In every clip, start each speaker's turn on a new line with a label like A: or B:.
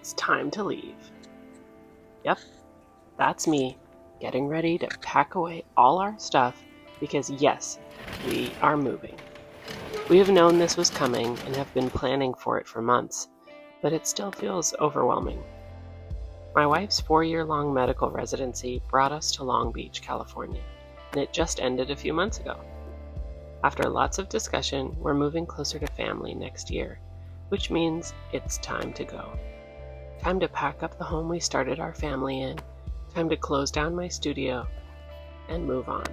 A: It's time to leave. Yep, that's me, getting ready to pack away all our stuff because, yes, we are moving. We have known this was coming and have been planning for it for months, but it still feels overwhelming. My wife's 4-year-long medical residency brought us to Long Beach, California, and it just ended a few months ago. After lots of discussion, we're moving closer to family next year, which means it's time to go. Time to pack up the home we started our family in, time to close down my studio, and move on.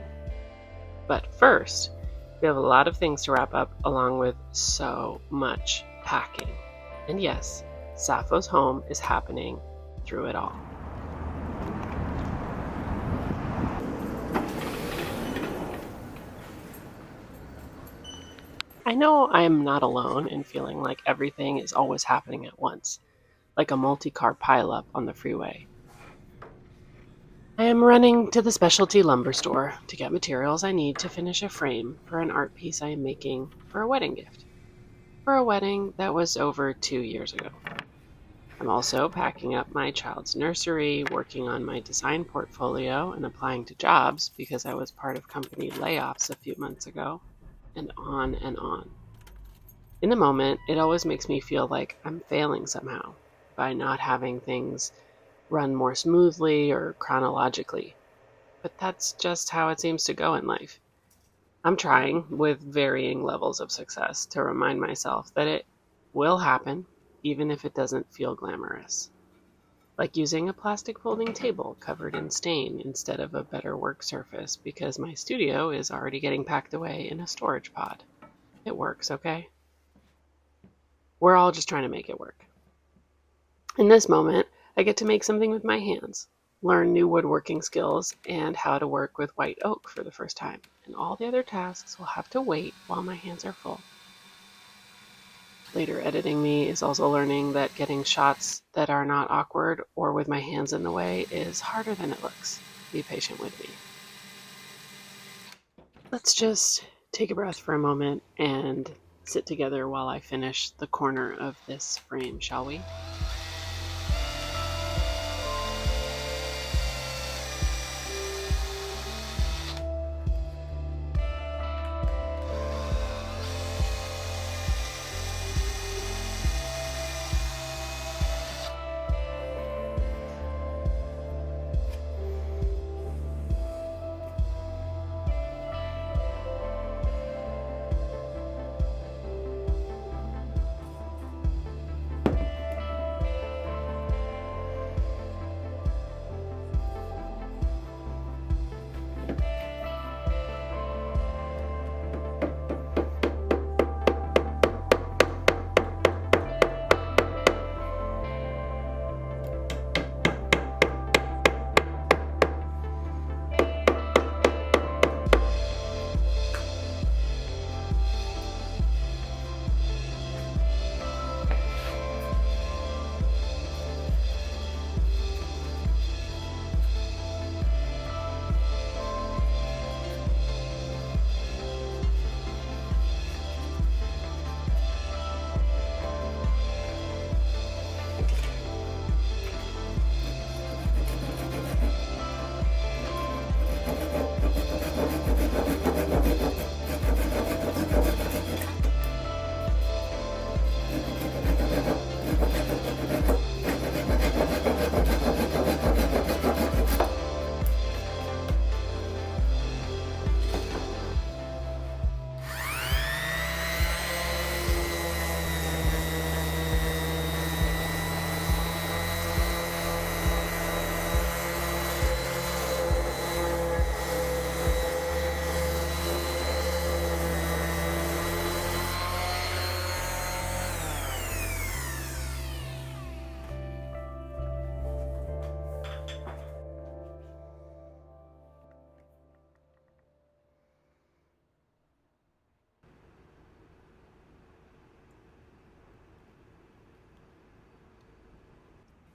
A: But first, we have a lot of things to wrap up along with so much packing. And yes, Sappho's home is happening through it all. I know I am not alone in feeling like everything is always happening at once, like a multi-car pileup on the freeway. I am running to the specialty lumber store to get materials I need to finish a frame for an art piece I am making for a wedding gift. For a wedding that was over 2 years ago. I'm also packing up my child's nursery, working on my design portfolio, and applying to jobs because I was part of company layoffs a few months ago, and on and on. In the moment, it always makes me feel like I'm failing somehow by not having things run more smoothly or chronologically. But that's just how it seems to go in life. I'm trying, with varying levels of success, to remind myself that it will happen, even if it doesn't feel glamorous. Like using a plastic folding table covered in stain instead of a better work surface because my studio is already getting packed away in a storage pod. It works, okay? We're all just trying to make it work. In this moment, I get to make something with my hands, learn new woodworking skills, and how to work with white oak for the first time. And all the other tasks will have to wait while my hands are full. Later editing me is also learning that getting shots that are not awkward or with my hands in the way is harder than it looks. Be patient with me. Let's just take a breath for a moment and sit together while I finish the corner of this frame, shall we?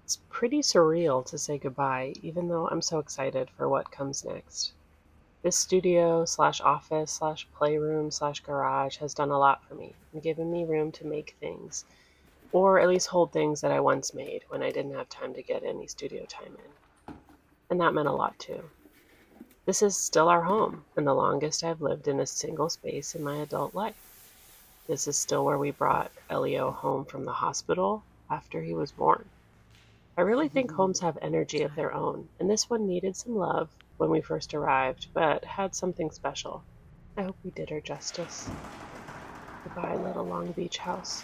A: It's pretty surreal to say goodbye, even though I'm so excited for what comes next. This studio slash office slash playroom slash garage has done a lot for me and given me room to make things or at least hold things that I once made when I didn't have time to get any studio time in. And that meant a lot too. This is still our home, and the longest I've lived in a single space in my adult life. This is still where we brought Elio home from the hospital after he was born. I really think homes have energy of their own, and this one needed some love when we first arrived, but had something special. I hope we did her justice. Goodbye, little Long Beach house.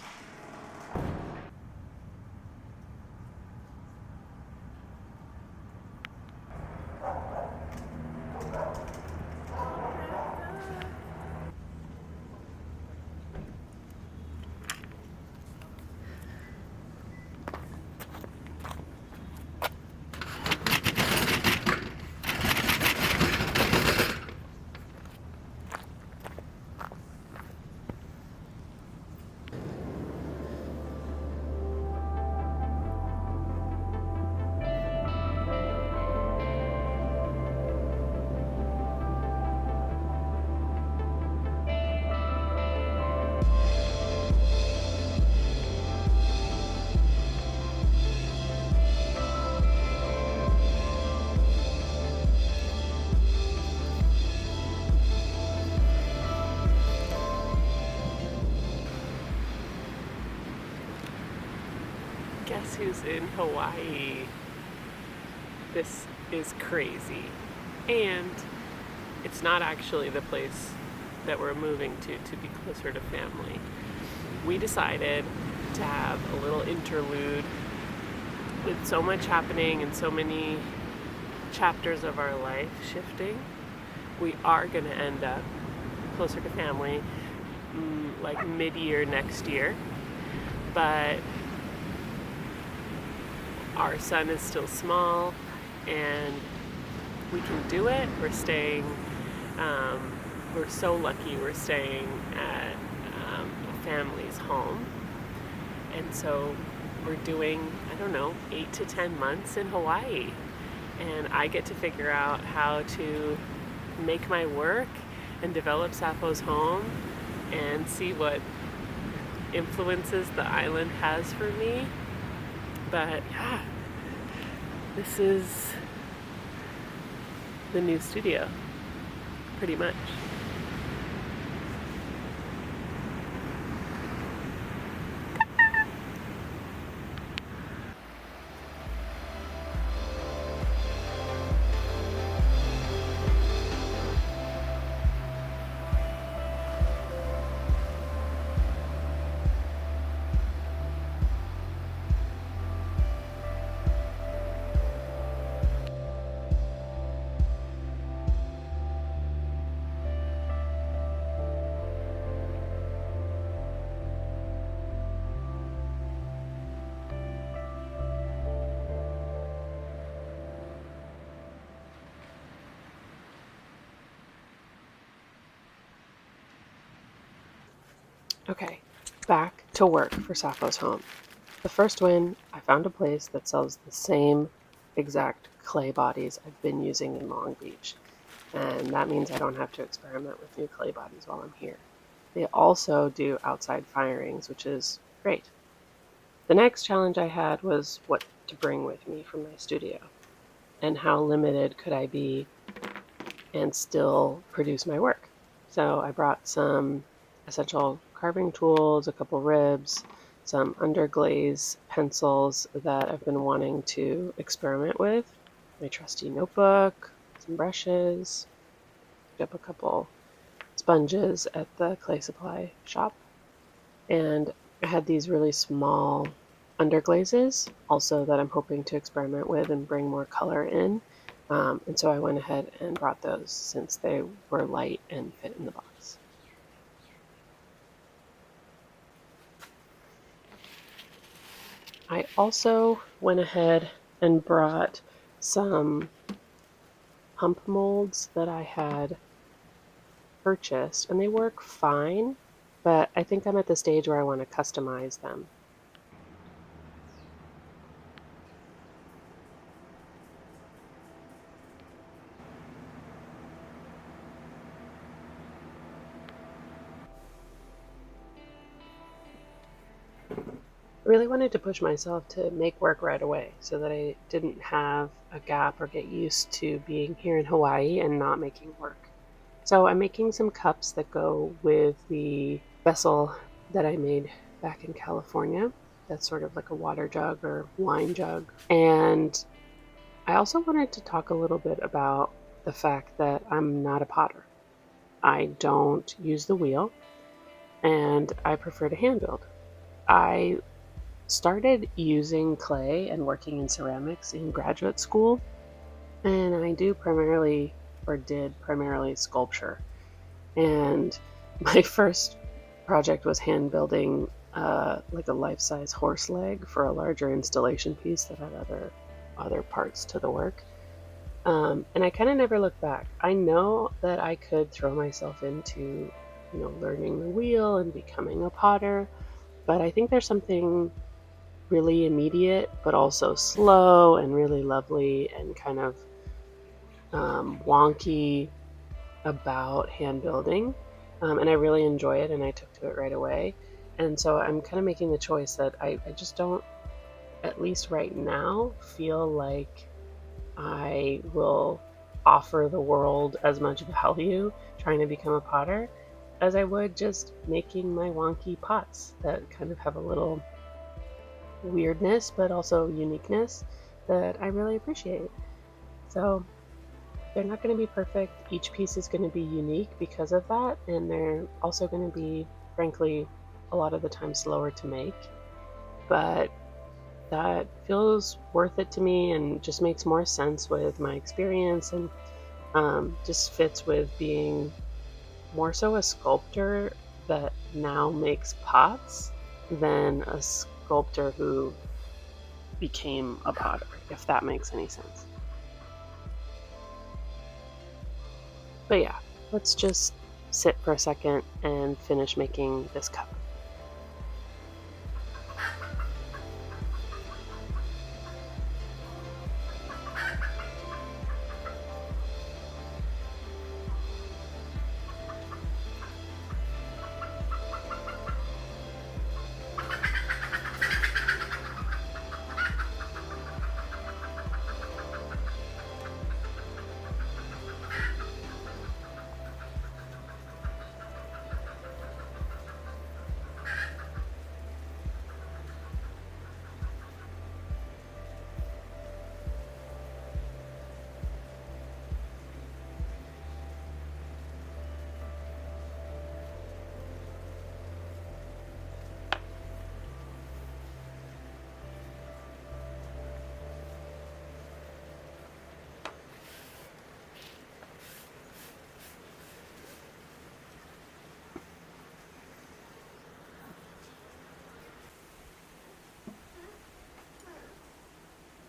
A: Guess who's in Hawaii? This is crazy. And it's not actually the place that we're moving to be closer to family. We decided to have a little interlude with so much happening and so many chapters of our life shifting. We are going to end up closer to family like mid-year next year, but our son is still small and we can do it. We're so lucky we're staying at a family's home, and so we're doing, I don't know, 8 to 10 months in Hawaii, and I get to figure out how to make my work and develop Sappho's home and see what influences the island has for me. But yeah, this is the new studio, pretty much. Okay, back to work for Sappho's home. The first win, I found a place that sells the same exact clay bodies I've been using in Long Beach. And that means I don't have to experiment with new clay bodies while I'm here. They also do outside firings, which is great. The next challenge I had was what to bring with me from my studio, and how limited could I be and still produce my work. So I brought some essential carving tools, a couple ribs, some underglaze pencils that I've been wanting to experiment with, my trusty notebook, some brushes, picked up a couple sponges at the clay supply shop, and I had these really small underglazes also that I'm hoping to experiment with and bring more color in. And so I went ahead and brought those since they were light and fit in the box. I also went ahead and brought some pump molds that I had purchased, and they work fine, but I think I'm at the stage where I want to customize them. I really wanted to push myself to make work right away so that I didn't have a gap or get used to being here in Hawaii and not making work. So I'm making some cups that go with the vessel that I made back in California. That's sort of like a water jug or wine jug. And I also wanted to talk a little bit about the fact that I'm not a potter. I don't use the wheel and I prefer to hand build. I started using clay and working in ceramics in graduate school, and I do primarily, or did primarily, sculpture. And my first project was hand building like a life-size horse leg for a larger installation piece that had other parts to the work. And I kind of never looked back. I know that I could throw myself into, learning the wheel and becoming a potter, but I think there's something really immediate, but also slow and really lovely and kind of wonky about hand building. And I really enjoy it and I took to it right away. And so I'm kind of making the choice that I just don't, at least right now, feel like I will offer the world as much value trying to become a potter as I would just making my wonky pots that kind of have a little weirdness but also uniqueness that I really appreciate. So they're not going to be perfect. Each piece is going to be unique because of that, and they're also going to be, frankly, a lot of the time slower to make. But that feels worth it to me and just makes more sense with my experience and just fits with being more so a sculptor that now makes pots than a sculptor who became a potter, if that makes any sense. But yeah, let's just sit for a second and finish making this cup.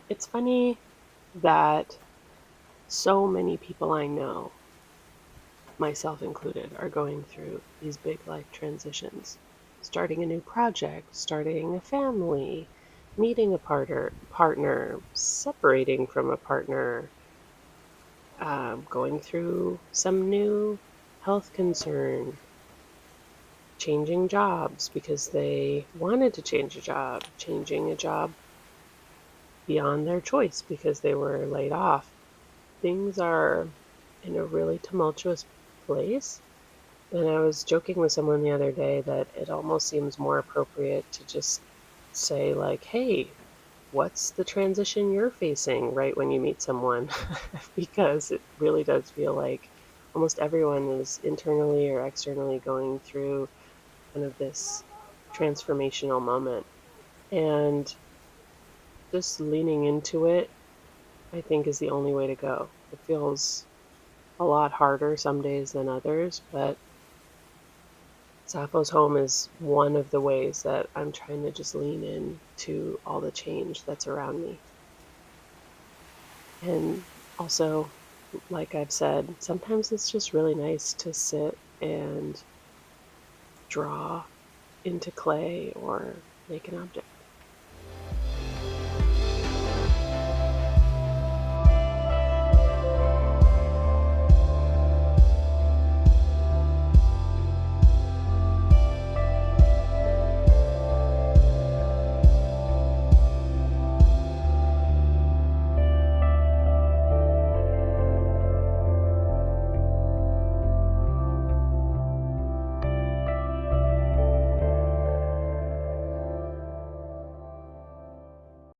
A: It's funny that so many people I know, myself included, are going through these big life transitions. Starting a new project, starting a family, meeting a partner, separating from a partner, going through some new health concern, changing jobs because they wanted to change a job, changing a job beyond their choice because they were laid off. Things are in a really tumultuous place. And I was joking with someone the other day that it almost seems more appropriate to just say, like, hey, what's the transition you're facing right when you meet someone? Because it really does feel like almost everyone is internally or externally going through kind of this transformational moment. And just leaning into it, I think, is the only way to go. It feels a lot harder some days than others, but Sappho's home is one of the ways that I'm trying to just lean in to all the change that's around me. And also, like I've said, sometimes it's just really nice to sit and draw into clay or make an object.